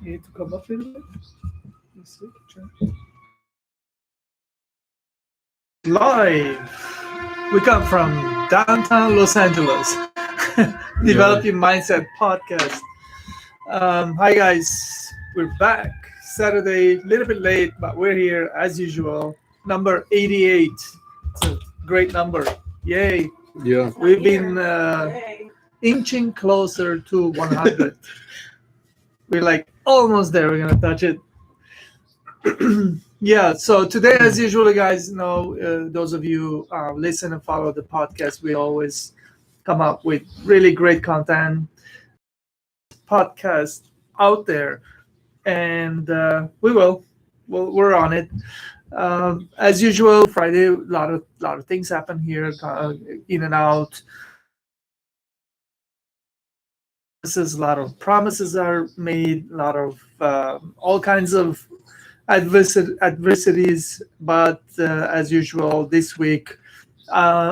need to come up a little bit. Let's see. Live. We come from downtown Los Angeles. Developing Mindset Podcast. Hi guys, we're back. Saturday, a little bit late, but we're here as usual. Number 88. It's a great number. Yay. Yeah. We've been inching closer to 100. We're like almost there. We're going to touch it. Yeah, so today, as usual, guys, those of you listen and follow the podcast, we always come up with really great content, podcast out there, and we're on it. As usual, Friday, a lot of things happen here, in and out. A lot of promises are made, a lot of all kinds of adversities, but as usual this week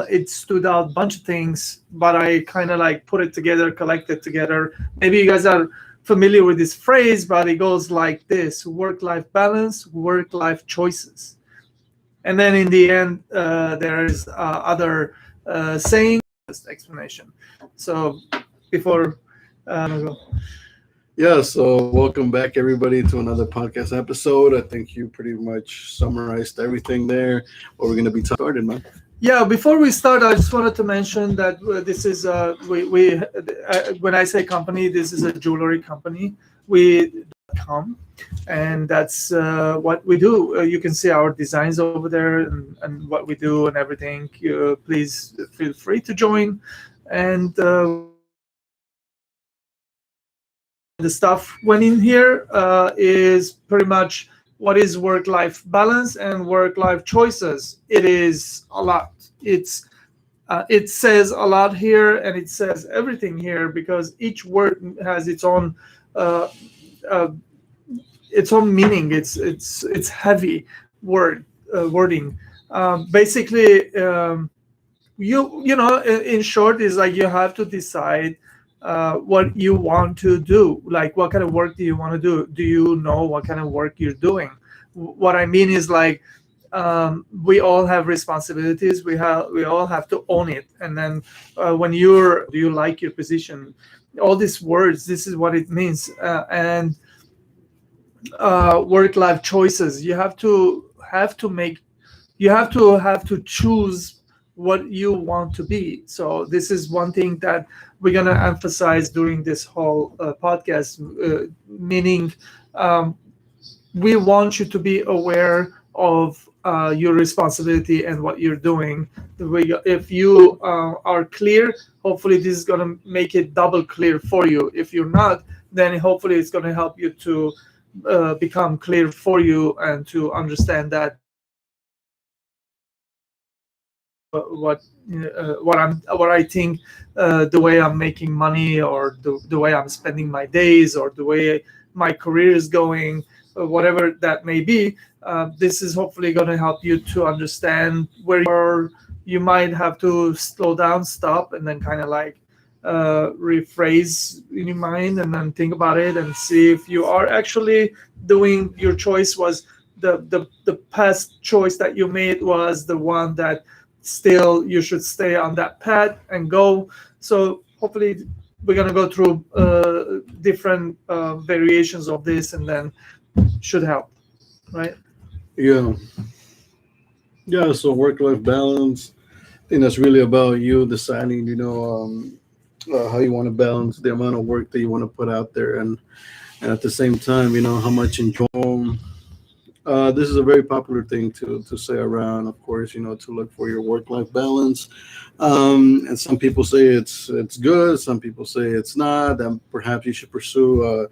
it stood out a bunch of things, but I kind of like put it together, collected together. Maybe you guys are familiar with this phrase, but it goes like this: work-life balance, work-life choices. And then in the end there's other saying explanation. So before Yeah, so welcome back everybody to another podcast episode. I think you pretty much summarized everything there. What we're going to be started, man. Yeah, before we start, I just wanted to mention that this is we when I say company, this is a jewelry company. We come, and that's what we do. You can see our designs over there and what we do and everything. Please feel free to join, and the stuff went in here is pretty much what is work-life balance and work-life choices. It is a lot. It says a lot here, and it says everything here, because each word has uh, uh, its own meaning. It's heavy wording. Basically, in short, is like you have to decide what you want to do. Like, what kind of work do you want to do? Do you know what kind of work you're doing? What I mean is like, we all have responsibilities. We all have to own it. And then do you like your position? All these words, this is what it means. And work-life choices. You have to make. You have to choose what you want to be. So this is one thing that we're going to emphasize during this whole podcast, meaning we want you to be aware of your responsibility and what you're doing. If you are clear, hopefully this is going to make it double clear for you. If you're not, then hopefully it's going to help you to become clear for you and to understand that what I think, the way I'm making money, or the way I'm spending my days, or the way my career is going, whatever that may be. This is hopefully going to help you to understand where you are. You might have to slow down, stop, and then kind of like rephrase in your mind, and then think about it and see if you are actually doing your choice. Was the past choice that you made was the one that still you should stay on that path and go. So hopefully we're going to go through different variations of this, and then should help, right? Yeah. Yeah, so work-life balance. I think that's really about you deciding, how you want to balance the amount of work that you want to put out there, and at the same time, how much enjoy. This is a very popular thing to say around, of course, to look for your work-life balance. And some people say it's good, some people say it's not, and perhaps you should pursue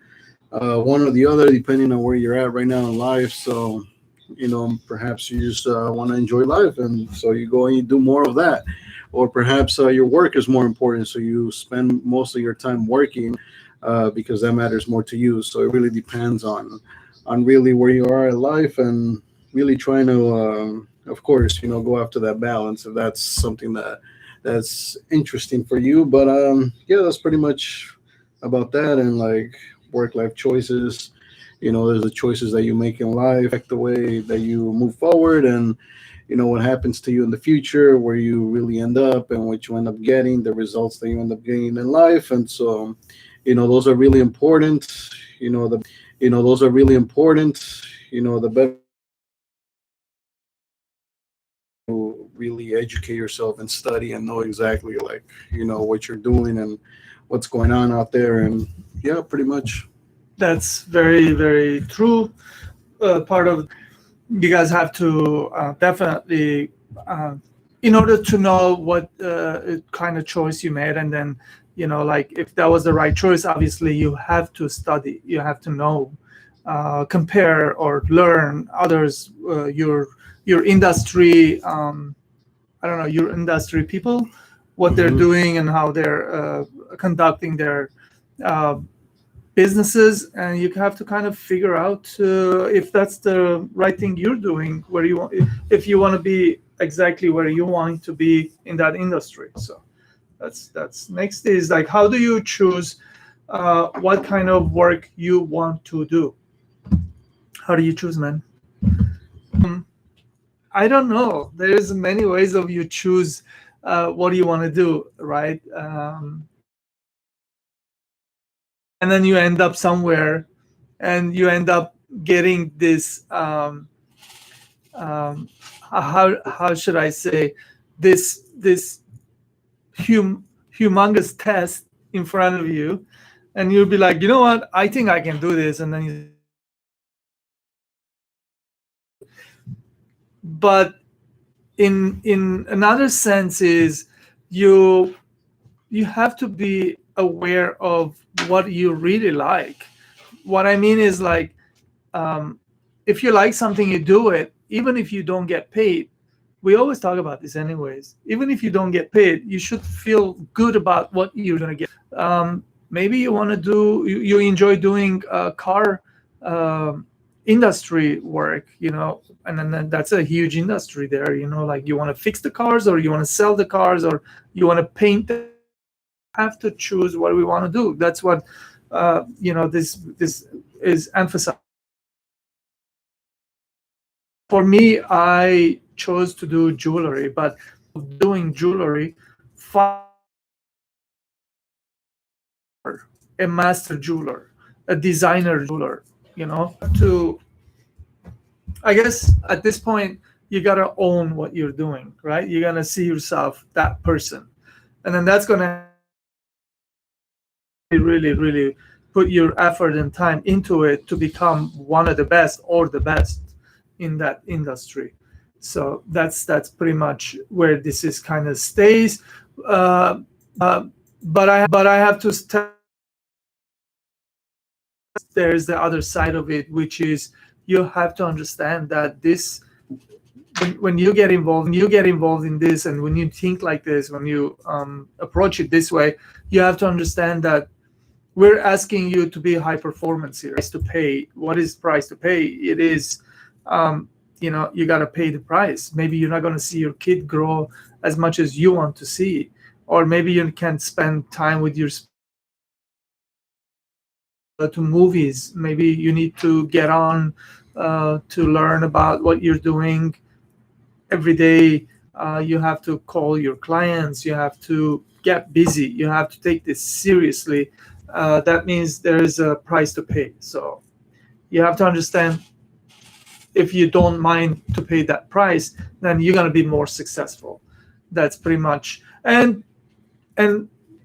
one or the other depending on where you're at right now in life. So, perhaps you just want to enjoy life, and so you go and you do more of that. Or perhaps your work is more important, so you spend most of your time working because that matters more to you. So it really depends on really where you are in life, and really trying to, of course, go after that balance if that's something that's interesting for you. But yeah, that's pretty much about that, and like work life choices. There's the choices that you make in life, affect the way that you move forward, and what happens to you in the future, where you really end up, and what you end up getting, the results that you end up getting in life. And so, those are really important. Those are really important. The better you really educate yourself and study and know exactly, like, what you're doing and what's going on out there. And yeah, pretty much. That's very, very true. Part of you guys have to definitely, in order to know what kind of choice you made, and then like if that was the right choice, obviously you have to study, you have to know, compare or learn others, your industry, I don't know, your industry people, what they're Hmm. doing and how they're conducting their uh, businesses, and you have to kind of figure out if that's the right thing you're doing, where you want, if you want to be exactly where you want to be in that industry. So that's next is like, how do you choose what kind of work you want to do? How do you choose, man? I don't know. There's many ways of you choose what do you want to do, right? And then you end up somewhere, and you end up getting this how should I say, this humongous test in front of you, and you'll be like, you know what, I think I can do this, and then you, but in another sense is you you have to be aware of what you really like. What I mean is like, um, if you like something, you do it, even if you don't get paid. We always talk about this, anyways. Even if you don't get paid, you should feel good about what you're gonna get. Maybe you want to do, you enjoy doing car industry work, and then that's a huge industry there. Like you want to fix the cars, or you want to sell the cars, or you want to paint them. Have to choose what we want to do. That's what this is emphasized. For me, I chose to do jewelry, but doing jewelry, a master jeweler, a designer jeweler, to, I guess at this point, you got to own what you're doing, right? You're going to see yourself that person. And then that's going to really, really put your effort and time into it to become one of the best or the best in that industry. So that's pretty much where this is kind of stays. Uh, but I have to tell, there's the other side of it, which is you have to understand that this, when you get involved in this, and when you think like this, when you approach it this way, you have to understand that we're asking you to be high performance here. To pay, what is price to pay? It is, you got to pay the price. Maybe you're not going to see your kid grow as much as you want to see, or maybe you can't spend time with your to movies. Maybe you need to get on to learn about what you're doing every day. You have to call your clients. You have to get busy. You have to take this seriously. That means there is a price to pay. So you have to understand, if you don't mind to pay that price, then you're going to be more successful. That's pretty much. And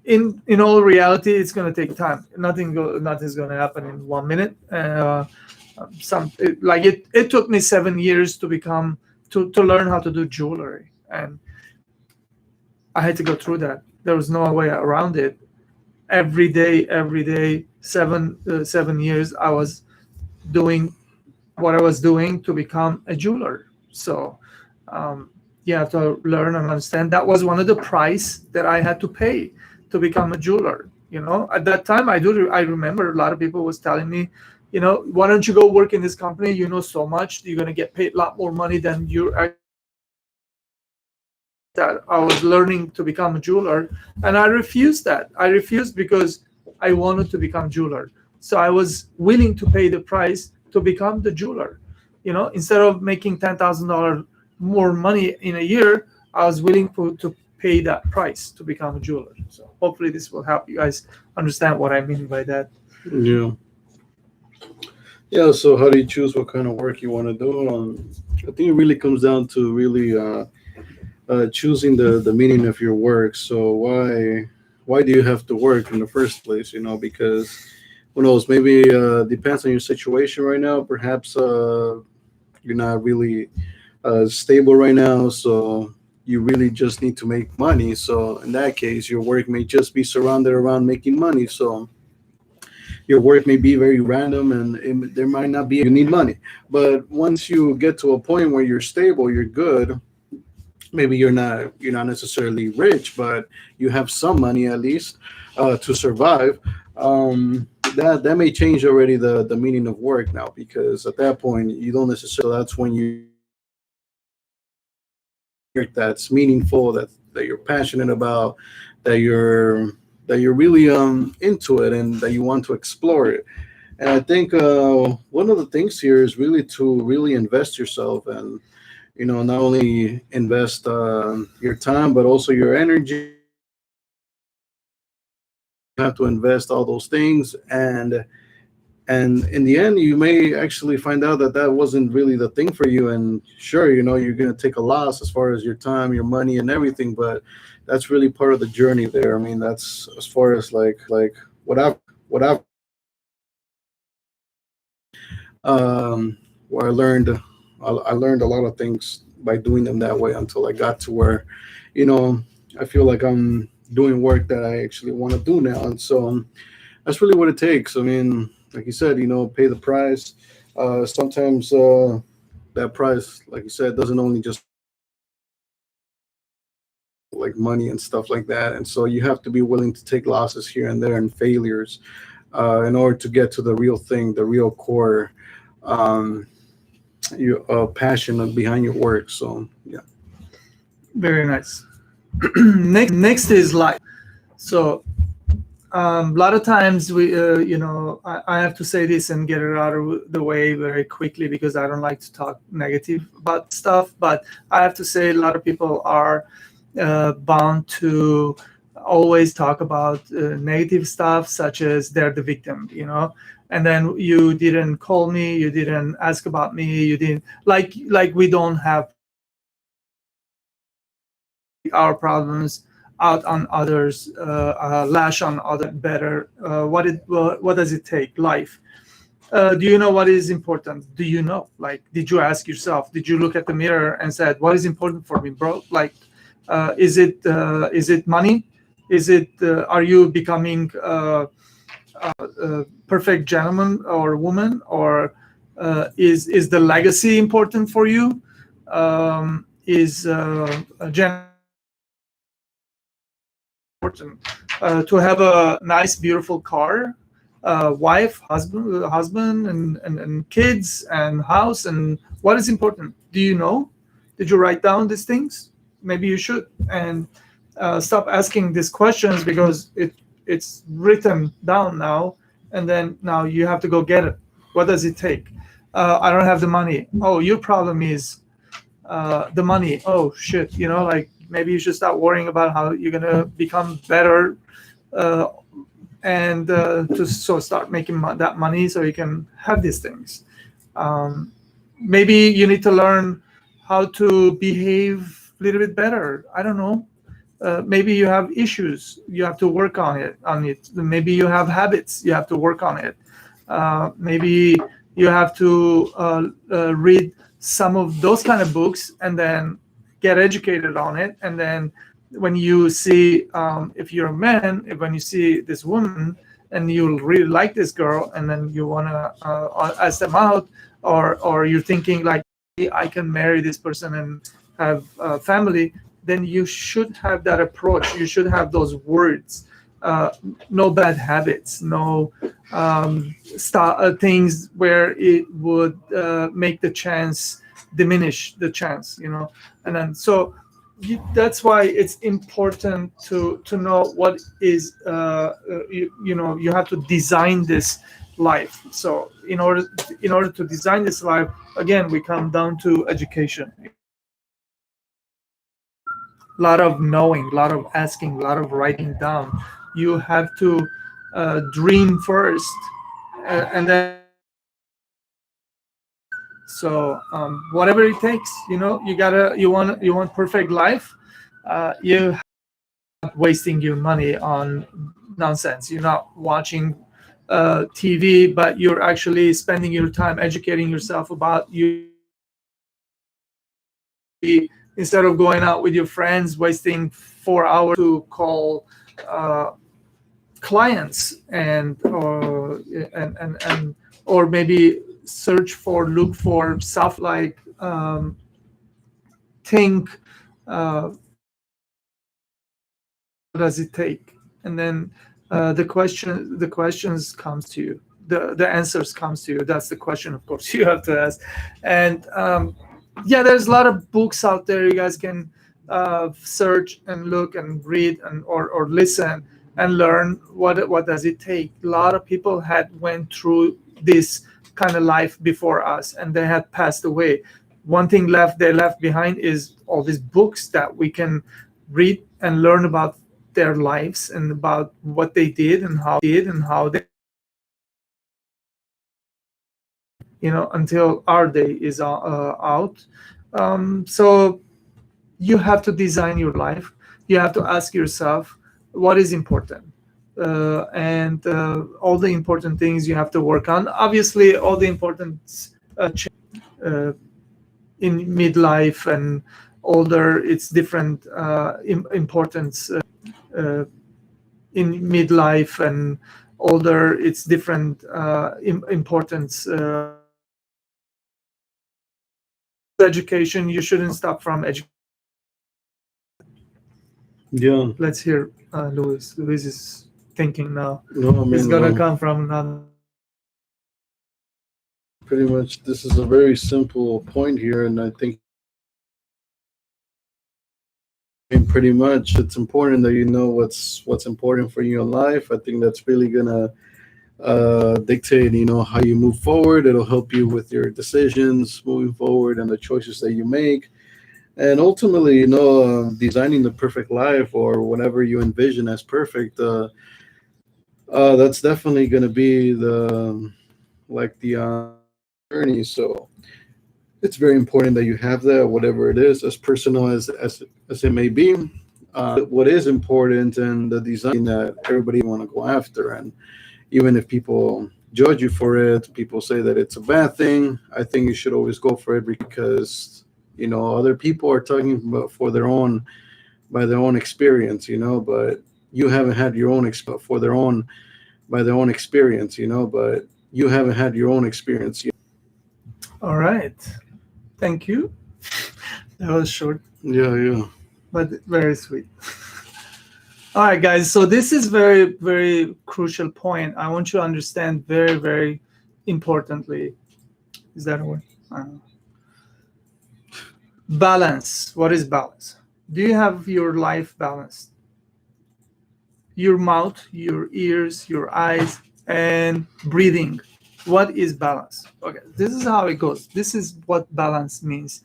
in all reality, it's going to take time. Nothing's going to happen in 1 minute. It took me 7 years to become to learn how to do jewelry, and I had to go through that. There was no way around it. Every day, 7 years, I was doing what I was doing to become a jeweler. So you have to learn and understand that was one of the price that I had to pay to become a jeweler. At that time, I remember a lot of people was telling me, why don't you go work in this company? You know so much. You're gonna get paid a lot more money than you're. That I was learning to become a jeweler, and I refused that. I refused because I wanted to become a jeweler. So I was willing to pay the price to become the jeweler. Instead of making $10,000 more money in a year, I was willing to pay that price to become a jeweler. So hopefully this will help you guys understand what I mean by that. Yeah. Yeah. So how do you choose what kind of work you want to do? I think it really comes down to really choosing the meaning of your work. So why do you have to work in the first place? Because who knows? Maybe depends on your situation right now. Perhaps you're not really stable right now, so you really just need to make money. So in that case, your work may just be surrounded around making money. So your work may be very random, and there might not be you need money. But once you get to a point where you're stable, you're good. Maybe you're not necessarily rich, but you have some money at least to survive. That may change already the meaning of work now, because at that point you don't necessarily. That's when you work that's meaningful, that you're passionate about, that you're really into it, and that you want to explore it. And I think one of the things here is really to really invest yourself, and not only invest your time but also your energy. You have to invest all those things, and in the end you may actually find out that that wasn't really the thing for you. And sure, you're going to take a loss as far as your time, your money, and everything, but that's really part of the journey there. I mean, that's as far as like what I've where I learned a lot of things by doing them that way, until I got to where you know I feel like I'm doing work that I actually want to do now. And so that's really what it takes. I mean, like you said, pay the price. Sometimes that price, like you said, doesn't only just like money and stuff like that. And so you have to be willing to take losses here and there and failures in order to get to the real thing, the real core, um, your passion behind your work. So yeah. Very nice. Next is life. So a lot of times I have to say this and get it out of the way very quickly, because I don't like to talk negative about stuff. But I have to say, a lot of people are bound to always talk about negative stuff, such as they're the victim, and then you didn't call me, you didn't ask about me, you didn't like we don't have our problems out on others, lash on other better. What does it take? Life. Do you know what is important? Do you know? Like, did you ask yourself? Did you look at the mirror and said, "What is important for me, bro?" Like, is it money? Is it? Are you becoming a perfect gentleman or woman, or is the legacy important for you? Is a important to have a nice, beautiful car, wife, husband, and kids, and house, and what is important? Do you know? Did you write down these things? Maybe you should, and stop asking these questions, because it's written down now, and then now you have to go get it. What does it take? I don't have the money. Oh, your problem is the money. Oh shit, like maybe you should start worrying about how you're gonna become better, uh, and to so start making that money so you can have these things. Um, Maybe you need to learn how to behave a little bit better. I don't know. Maybe you have issues. You have to work on it. Maybe you have habits. You have to work on it. Maybe you have to read some of those kind of books and then get educated on it. And then when you see, if you're a man, when you see this woman and you really like this girl, and then you want to ask them out, or you're thinking like, I can marry this person and have a family, then you should have that approach. You should have those words. No bad habits, no things where it would make the chance diminish the chance, and then so that's why it's important to know what is you have to design this life. So in order to design this life, again, we come down to education. A lot of knowing, a lot of asking, a lot of writing down. You have to dream first, and then so whatever it takes. You want perfect life. You wasting your money on nonsense. You're not watching TV, but you're actually spending your time educating yourself about you. Instead of going out with your friends, wasting 4 hours to call clients or maybe look for stuff like think what does it take, and then the questions comes to you, the answers comes to you. That's the question, of course, you have to ask. And yeah, there's a lot of books out there. You guys can search and look and read or listen and learn what does it take. A lot of people had went through this kind of life before us, and they had passed away. One thing they left behind is all these books that we can read and learn about their lives and about what they did and how they, until our day is out. So you have to design your life. You have to ask yourself what is important, and all the important things you have to work on. Obviously, all the important uh, in midlife and older, it's different importance. In midlife and older, it's different importance. Education, you shouldn't stop from education. Yeah. Let's hear Louis. Louis is thinking now. No, I It's mean, gonna come from another. pretty much this is a very simple point here, and I think pretty much it's important that you know what's important for you in life. I think that's really gonna dictate, how you move forward. It'll help you with your decisions moving forward and the choices that you make. And ultimately, designing the perfect life or whatever you envision as perfect, that's definitely going to be the journey. So it's very important that you have that, whatever it is, as personal as it may be. What is important and the design that everybody want to go after, and even if people judge you for it, people say that it's a bad thing. I think you should always go for it because other people are talking about by their own experience, but you haven't had your own for their own by their own experience, but you haven't had your own experience. All right, thank you. That was short, Yeah. but very sweet. All right, guys. So this is very, very crucial point. I want you to understand very, very importantly. Is that a word? I don't know. Balance. What is balance? Do you have your life balanced? Your mouth, your ears, your eyes, and breathing. What is balance? Okay, this is how it goes. This is what balance means.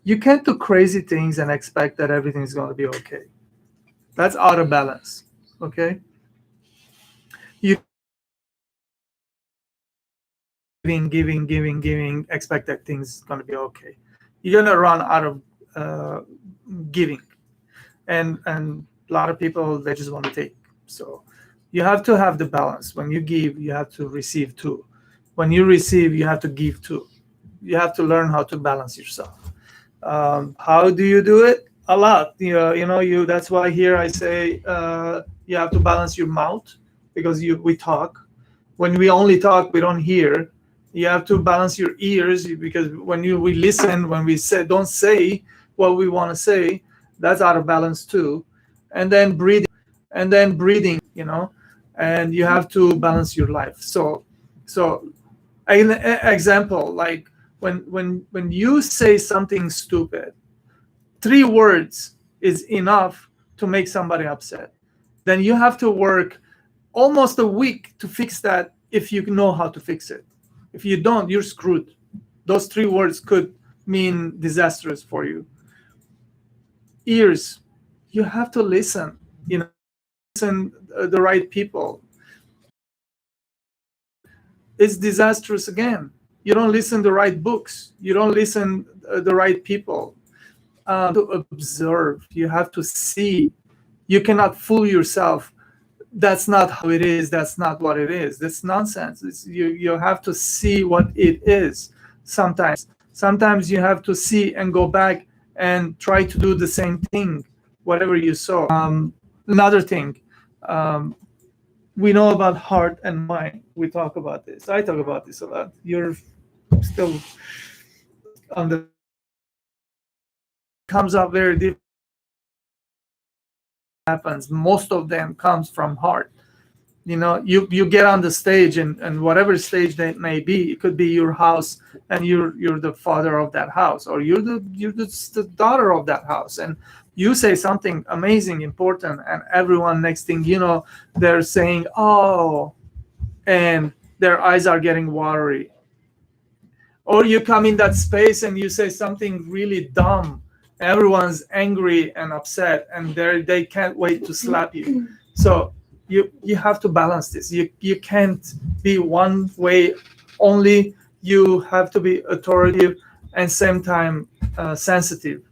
You can't do crazy things and expect that everything is going to be okay. That's out of balance. Okay? You giving, expect that things going to be okay. You're going to run out of giving. And a lot of people, they just want to take. So you have to have the balance. When you give, you have to receive too. When you receive, you have to give too. You have to learn how to balance yourself. How do you do it? A lot. You. That's why here I say you have to balance your mouth, because we talk. When we only talk, we don't hear. You have to balance your ears, because when we listen, when we don't say what we want to say, that's out of balance too. And then breathing, and you have to balance your life. So an example, like when you say something stupid, 3 words is enough to make somebody upset. Then you have to work almost a week to fix that if you know how to fix it. If you don't, you're screwed. Those three words could mean disastrous for you. Ears, you have to listen. Listen the right people. It's disastrous again. You don't listen the right books. You don't listen the right people. To observe, you have to see. You cannot fool yourself. That's not how it is. That's not what it is. That's nonsense. You have to see what it is. Sometimes you have to see and go back and try to do the same thing, whatever you saw. Another thing, we know about heart and mind. We talk about this. I talk about this a lot. You're still on the comes up very different. Happens. Most of them comes from heart. You get on the stage, and whatever stage that may be, it could be your house, and you're the father of that house, or you're the daughter of that house, and you say something amazing, important, and everyone, next thing you know, they're saying, oh, and their eyes are getting watery. Or you come in that space and you say something really dumb, everyone's angry and upset, and they can't wait to slap you. So you have to balance this. You can't be one way only. You have to be authoritative and same time sensitive.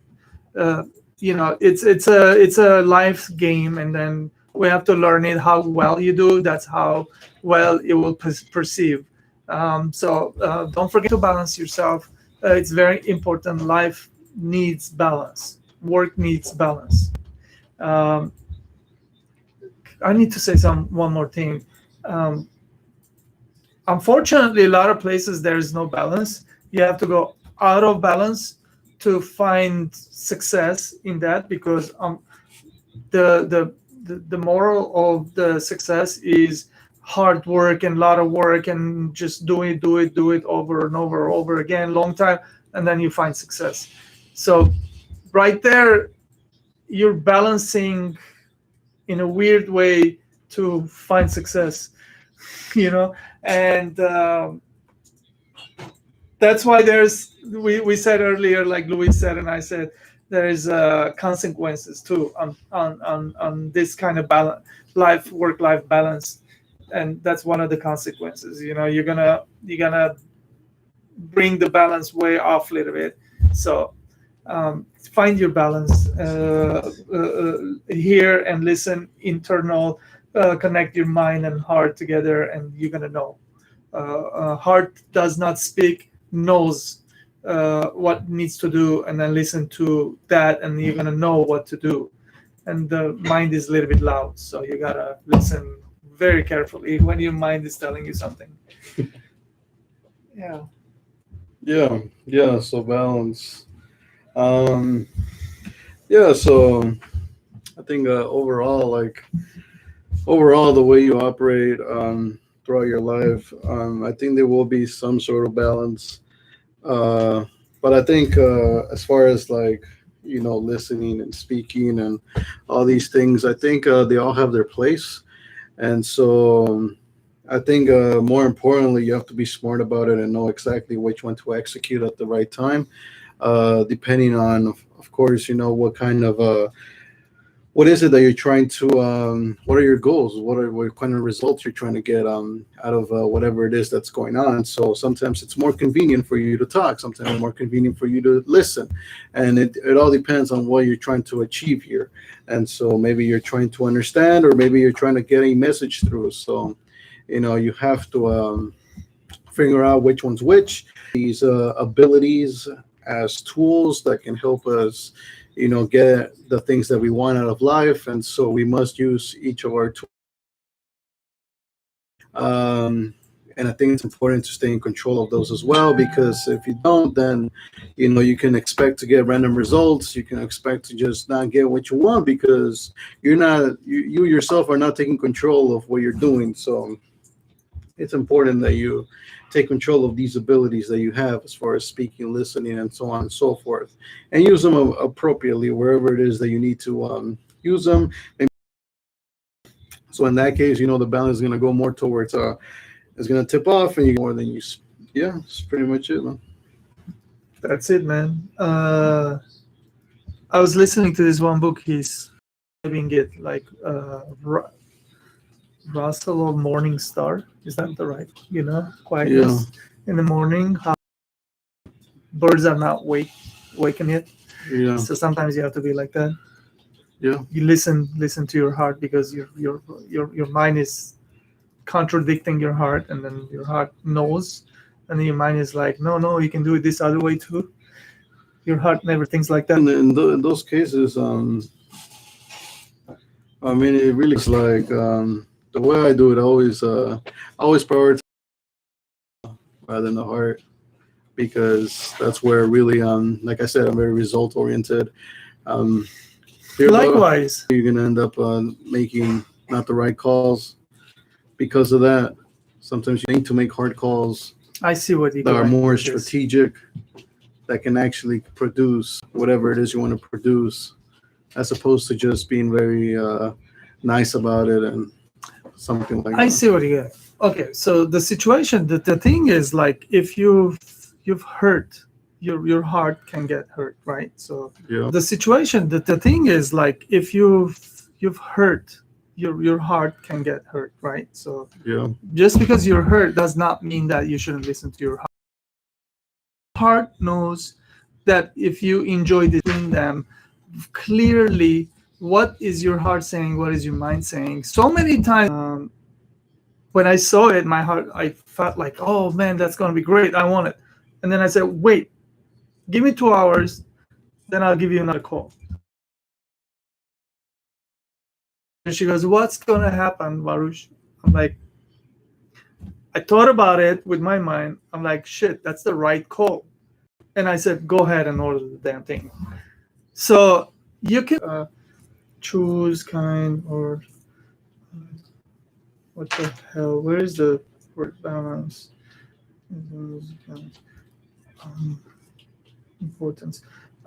uh, it's a life game, and then we have to learn it. How well you do, that's how well it will perceive. So don't forget to balance yourself. It's very important. Life needs balance. Work needs balance. um, I need to say one more thing. um, Unfortunately, a lot of places there is no balance. You have to go out of balance to find success in that, because the moral of the success is hard work and a lot of work, and just do it over and over again, long time, and then you find success. So right there, you're balancing in a weird way to find success. you know and that's why we said earlier, like Luis said and I said, there's consequences too on this kind of balance, work life balance. And that's one of the consequences. You're gonna bring the balance way off a little bit. So find your balance, hear and listen, internal, connect your mind and heart together, and you're gonna know. Heart does not speak, knows what needs to do, and then listen to that, and you're gonna know what to do. And the mind is a little bit loud, so you gotta listen very carefully when your mind is telling you something. Yeah. Yeah, yeah. So balance. Um, yeah. So I think overall, the way you operate throughout your life, I think there will be some sort of balance. Uh, but I think as far as like listening and speaking and all these things, I think they all have their place. And so I think more importantly, you have to be smart about it and know exactly which one to execute at the right time, depending on, of course, what kind of what is it that you're trying to what are your goals, what kind of results you're trying to get out of whatever it is that's going on. So sometimes it's more convenient for you to talk, sometimes it's more convenient for you to listen, and it all depends on what you're trying to achieve here. And so maybe you're trying to understand, or maybe you're trying to get a message through. So you have to figure out which one's which. These abilities as tools that can help us, get the things that we want out of life. And so we must use each of our tools. And I think it's important to stay in control of those as well, because if you don't, then you can expect to get random results. You can expect to just not get what you want, because you yourself are not taking control of what you're doing. So it's important that you take control of these abilities that you have as far as speaking, listening, and so on and so forth, and use them appropriately wherever it is that you need to use them. So in that case, the balance is going to go more towards it's going to tip off, and you get more than you. Yeah, that's pretty much it, man. That's it, man. I was listening to this one book. He's describing it like Russell or Morning Star. Is that the right? Quietness in the morning. How birds are not waking yet. Yeah. So sometimes you have to be like that. Yeah. You listen to your heart, because your mind is contradicting your heart, and then your heart knows, and then your mind is like, no, you can do it this other way too. Your heart never thinks like that. In those cases, I mean, it really is like the way I do it. I always prioritize rather than the heart, because that's where really, like I said, I'm very result oriented. Likewise, you're gonna end up making not the right calls because of that. Sometimes you need to make hard calls I see what you that are more strategic, that can actually produce whatever it is you want to produce, as opposed to just being very nice about it and something like that. I see what you get. Okay, so the situation, the thing is, like, if you've hurt, your heart can get hurt, right? So Yeah. the situation, the thing is, like, if you've hurt, your heart can get hurt, right? So Yeah. just because you're hurt does not mean that you shouldn't listen to your heart. Heart knows that if you enjoy doing them, clearly, what is your heart saying? What is your mind saying? So many times, when I saw it, my heart, I felt like, oh man, that's going to be great. I want it. And then I said, wait, give me 2 hours, then I'll give you another call. And she goes, what's going to happen, Baruch? I'm like, I thought about it with my mind. I'm like, shit, that's the right call. And I said, go ahead and order the damn thing. So you can choose kind, or what the hell? Where is the word balance? Importance.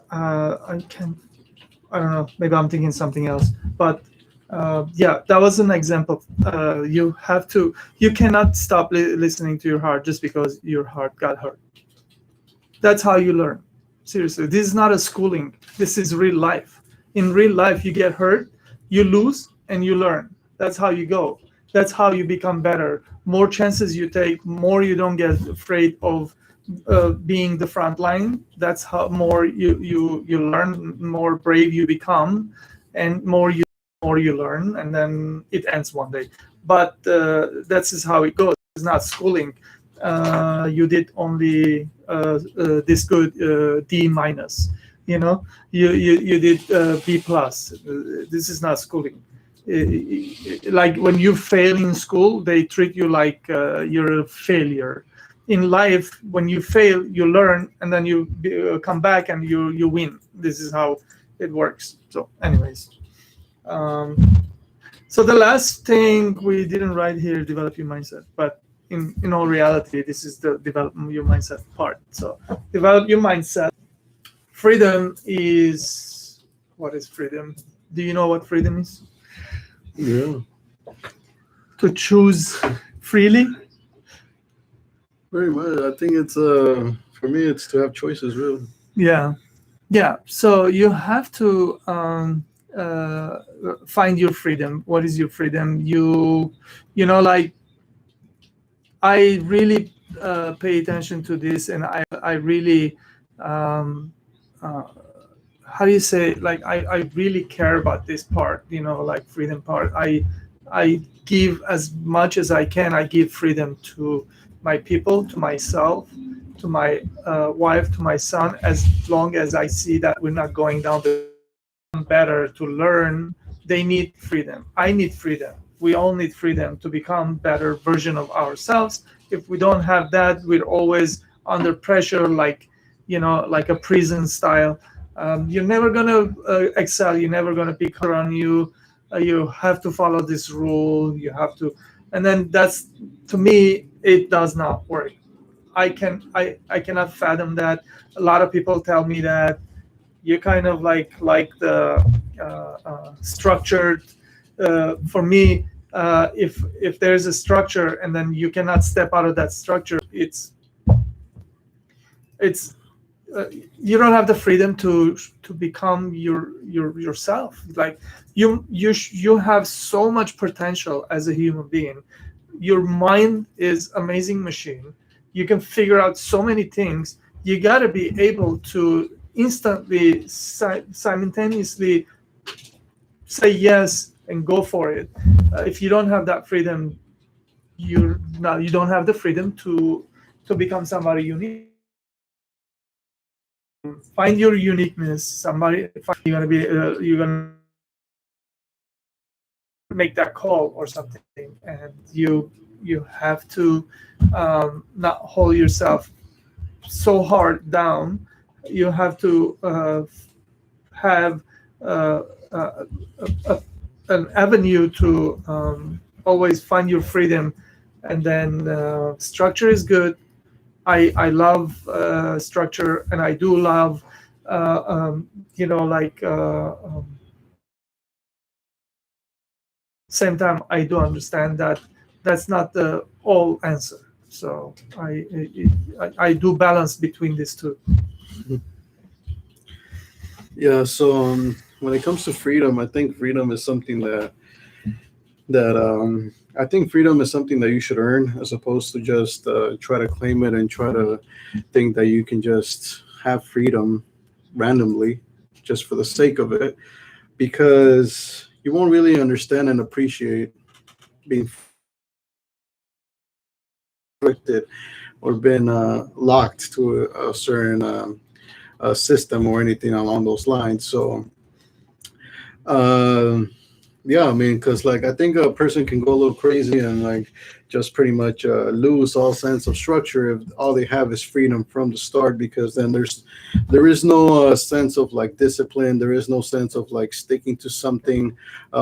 I don't know. Maybe I'm thinking something else. But yeah, that was an example. You cannot stop listening to your heart just because your heart got hurt. That's how you learn. Seriously, this is not a schooling. This is real life. In real life, you get hurt, you lose, and you learn. That's how you go. That's how you become better. More chances you take, more you don't get afraid of being the front line. That's how more you learn, more brave you become, and more you learn, and then it ends one day. But that's just how it goes. It's not schooling. You did only this good D minus. You did B plus. This is not schooling. Like when you fail in school, they treat you like you're a failure. In life, when you fail, you learn, and then you come back and you win. This is how it works. So, anyways, so the last thing we didn't write here, develop your mindset, but in all reality, this is the develop your mindset part. So, develop your mindset. Freedom is, what is freedom? Do you know what freedom is? Yeah. To choose freely. Very much. I think it's for me, it's to have choices, really. Yeah. So you have to find your freedom. What is your freedom? Like, I really pay attention to this, and I really how do you say, like, I really care about this part, like freedom part. I give as much as I can. I give freedom to my people, to myself, to my wife, to my son, as long as I see that we're not going down the better to learn. They need freedom. I need freedom. We all need freedom to become better version of ourselves. If we don't have that, we're always under pressure, like a prison style. You're never gonna excel. You're never gonna be clear on you. You have to follow this rule. You have to, and then that's, to me, it does not work. I cannot fathom that. A lot of people tell me that you kind of like the structured. For me, If there's a structure and then you cannot step out of that structure, it's you don't have the freedom to become yourself. Like you have so much potential as a human being. Your mind is amazing machine. You can figure out so many things. You got to be able to instantly simultaneously say yes and go for it. If you don't have that freedom, you don't have the freedom to become somebody unique. Find your uniqueness. Somebody you're gonna make that call or something, and you have to not hold yourself so hard down. You have to have uh, uh, an avenue to always find your freedom, and then structure is good. I love structure, and I do love like same time I do understand that that's not the all answer. So I do balance between these two. Yeah. So when it comes to freedom, I think freedom is something that I think freedom is something that you should earn, as opposed to just try to claim it and try to think that you can just have freedom randomly just for the sake of it, because you won't really understand and appreciate being restricted or been locked to a certain system or anything along those lines. So, um yeah, I mean, because like I think a person can go a little crazy and like just pretty much lose all sense of structure if all they have is freedom from the start. Because then there is no sense of like discipline. There is no sense of like sticking to something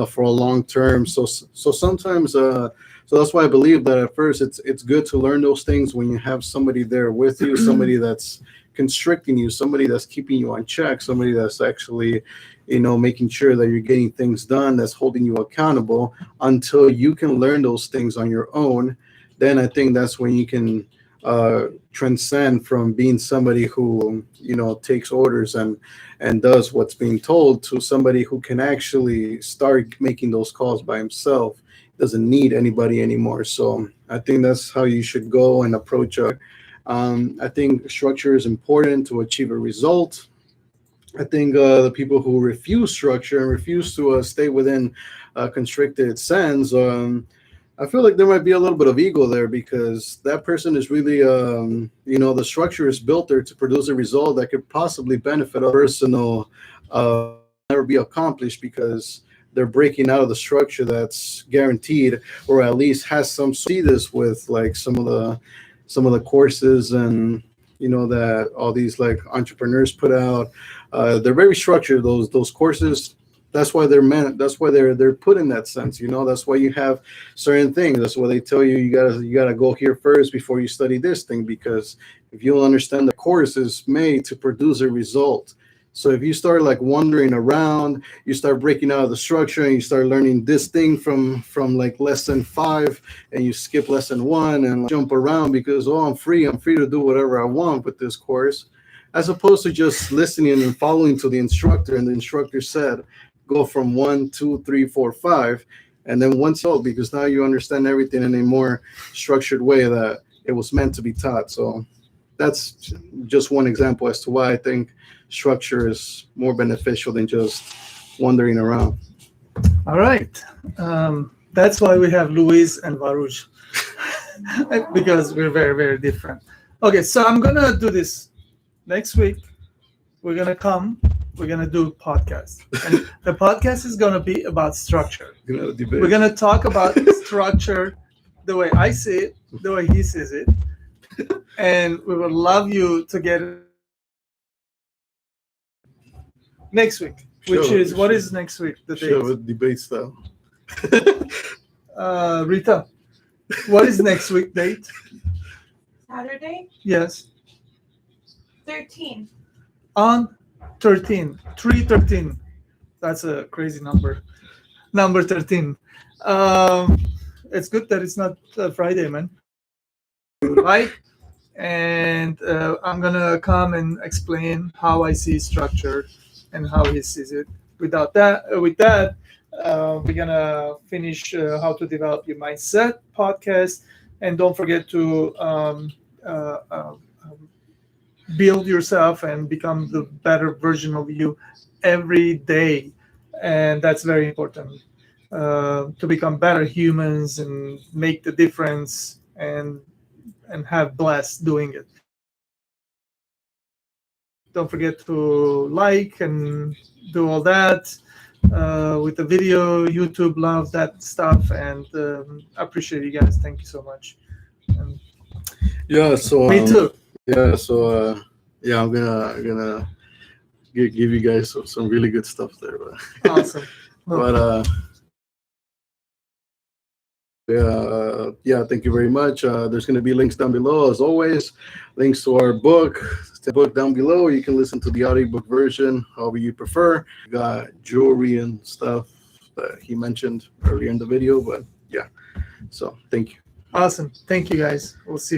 for a long term. So sometimes. So that's why I believe that at first it's good to learn those things when you have somebody there with you, somebody that's constricting you, somebody that's keeping you on check, somebody that's actually, making sure that you're getting things done, that's holding you accountable until you can learn those things on your own. Then I think that's when you can transcend from being somebody who takes orders and does what's being told to somebody who can actually start making those calls by himself, doesn't need anybody anymore. So I think that's how you should go and approach it. I think structure is important to achieve a result. I think the people who refuse structure and refuse to stay within constricted sense, I feel like there might be a little bit of ego there, because that person is really, the structure is built there to produce a result that could possibly benefit a personal, never be accomplished, because they're breaking out of the structure that's guaranteed, or at least has some. See this with like some of the courses and that all these like entrepreneurs put out. They're very structured. Those courses. That's why they're meant. That's why they're put in that sense. That's why you have certain things. That's why they tell you you gotta go here first before you study this thing, because if you don't understand, the course is made to produce a result. So if you start like wandering around, you start breaking out of the structure and you start learning this thing from like lesson 5, and you skip lesson 1 and like, jump around because I'm free to do whatever I want with this course, as opposed to just listening and following to the instructor. And the instructor said, go from 1, 2, 3, 4, 5, and then once because now you understand everything in a more structured way that it was meant to be taught. So that's just one example as to why I think structure is more beneficial than just wandering around. All right. That's why we have Luis and Varuj, because we're very, very different. Okay, so I'm going to do this next week. We're going to come. We're going to do a podcast. And the podcast is going to be about structure. We're going to talk about structure the way I see it, the way he sees it. And we would love you to get next week, which is what is next week? The date? With debate style. Rita, what is next week date? Saturday, Yes, 13. on 13, 313. That's a crazy number. Number 13. It's good that it's not Friday, man. Like, and I'm gonna come and explain how I see structure and how he sees it. With that, we're gonna finish how to develop your mindset podcast, and don't forget to uh, uh, build yourself and become the better version of you every day, and that's very important to become better humans and make the difference and have blessed doing it. Don't forget to like and do all that with the video. YouTube loves that stuff, and appreciate you guys. Thank you so much. And Yeah. So me too. yeah. So yeah, I'm gonna give you guys some really good stuff there. Awesome. But yeah, thank you very much. There's going to be links down below, as always. Links to our book, the book down below. You can listen to the audiobook version, however you prefer. We got jewelry and stuff that he mentioned earlier in the video. But yeah, so thank you. Awesome. Thank you guys. We'll see you next